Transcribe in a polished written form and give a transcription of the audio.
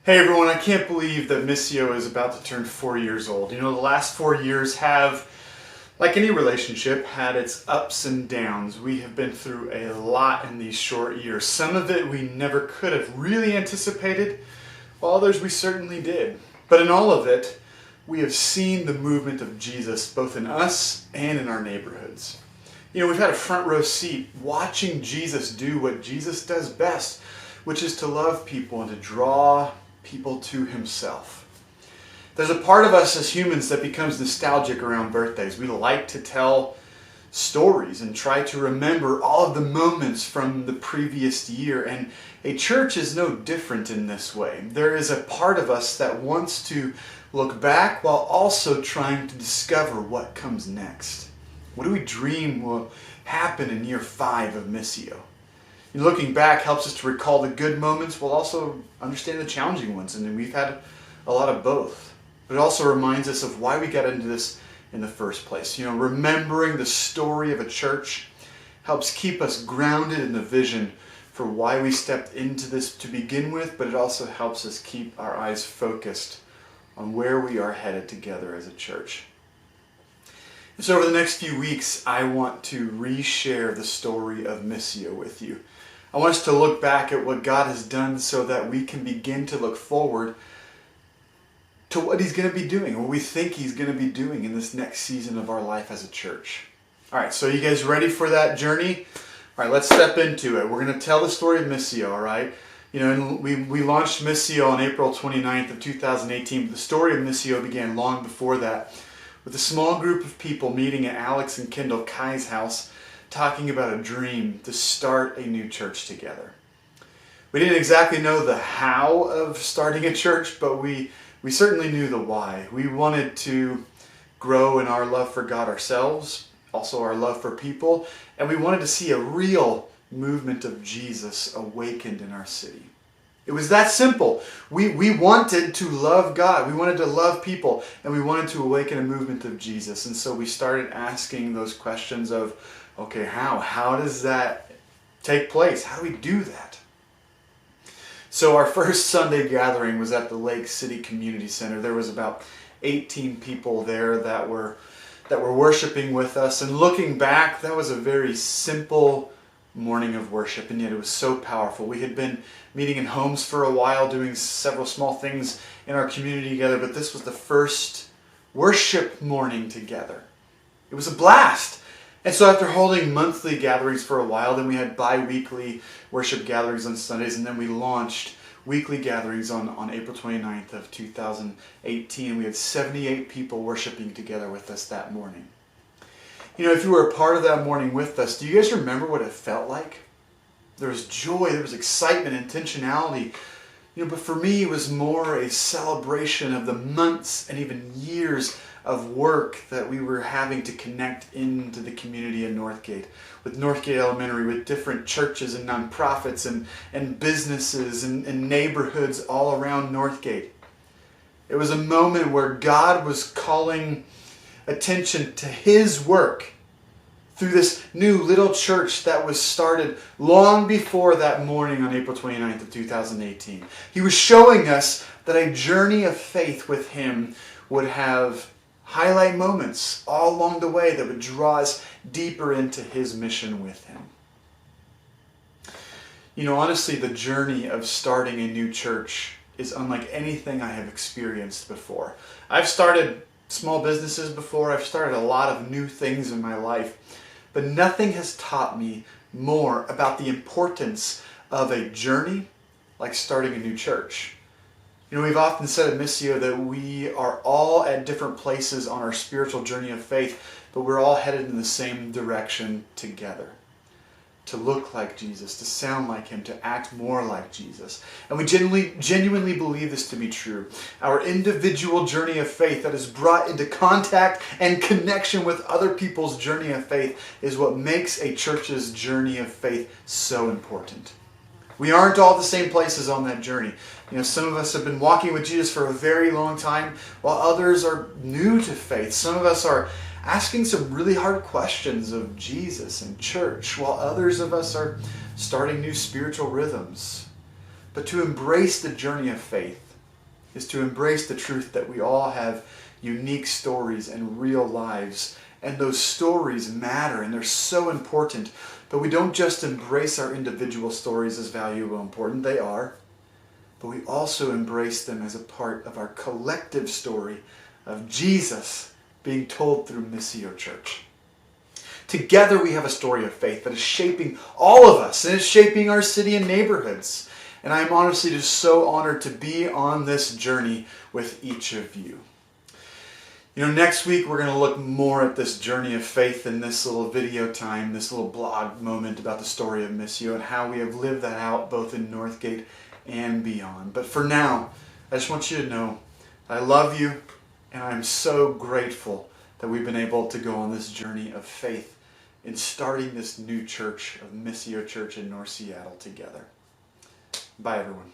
Hey everyone, I can't believe that Missio is about to turn 4 years old. The last 4 years have, like any relationship, had its ups and downs. We have been through a lot in these short years. Some of it we never could have really anticipated, while others we certainly did. But in all of it, we have seen the movement of Jesus both in us and in our neighborhoods. We've had a front row seat watching Jesus do what Jesus does best, which is to love people and to draw people to himself. There's a part of us as humans that becomes nostalgic around birthdays. We like to tell stories and try to remember all of the moments from the previous year, and a church is no different in this way. There is a part of us that wants to look back while also trying to discover what comes next. What do we dream will happen in year 5 of Missio? Looking back helps us to recall the good moments while also understand the challenging ones, and we've had a lot of both. But it also reminds us of why we got into this in the first place. Remembering the story of a church helps keep us grounded in the vision for why we stepped into this to begin with, but it also helps us keep our eyes focused on where we are headed together as a church. And so over the next few weeks, I want to reshare the story of Missio with you. I want us to look back at what God has done so that we can begin to look forward to what he's going to be doing, what we think he's going to be doing in this next season of our life as a church. All right, so you guys ready for that journey? All right, let's step into it. We're going to tell the story of Missio, all right? And we launched Missio on April 29th of 2018, but the story of Missio began long before that, with a small group of people meeting at Alex and Kendall Kai's house, talking about a dream to start a new church together. We didn't exactly know the how of starting a church, but we certainly knew the why. We wanted to grow in our love for God ourselves, also our love for people, and we wanted to see a real movement of Jesus awakened in our city. It was that simple. We wanted to love God. We wanted to love people, and we wanted to awaken a movement of Jesus. And so we started asking those questions of, okay, how does that take place? How do we do that? So our first Sunday gathering was at the Lake City Community Center. There was about 18 people there that were worshiping with us. And looking back, that was a very simple morning of worship, and yet it was so powerful. We had been meeting in homes for a while, doing several small things in our community together, but this was the first worship morning together. It was a blast. And so after holding monthly gatherings for a while, then we had bi-weekly worship gatherings on Sundays, and then we launched weekly gatherings on April 29th of 2018. We had 78 people worshiping together with us that morning. If you were a part of that morning with us, do you guys remember what it felt like? There was joy, there was excitement, intentionality. But for me, it was more a celebration of the months and even years of work that we were having to connect into the community in Northgate, with Northgate Elementary, with different churches and nonprofits and businesses and neighborhoods all around Northgate. It was a moment where God was calling attention to his work through this new little church that was started long before that morning on April 29th of 2018. He was showing us that a journey of faith with him would have highlight moments all along the way that would draw us deeper into his mission with him. Honestly, the journey of starting a new church is unlike anything I have experienced before. I've started small businesses before. I've started a lot of new things in my life, but nothing has taught me more about the importance of a journey like starting a new church. We've often said at Missio that we are all at different places on our spiritual journey of faith, but we're all headed in the same direction together. To look like Jesus, to sound like him, to act more like Jesus. And we genuinely believe this to be true. Our individual journey of faith that is brought into contact and connection with other people's journey of faith is what makes a church's journey of faith so important. We aren't all the same places on that journey. Some of us have been walking with Jesus for a very long time, while others are new to faith. Some of us are asking some really hard questions of Jesus and church, while others of us are starting new spiritual rhythms. But to embrace the journey of faith is to embrace the truth that we all have unique stories and real lives. And those stories matter and they're so important. But we don't just embrace our individual stories as valuable and important. They are. But we also embrace them as a part of our collective story of Jesus being told through Missio Church. Together we have a story of faith that is shaping all of us and is shaping our city and neighborhoods. And I'm honestly just so honored to be on this journey with each of you. Next week we're going to look more at this journey of faith in this little video time, this little blog moment about the story of Missio and how we have lived that out both in Northgate and beyond. But for now, I just want you to know I love you and I'm so grateful that we've been able to go on this journey of faith in starting this new church of Missio Church in North Seattle together. Bye, everyone.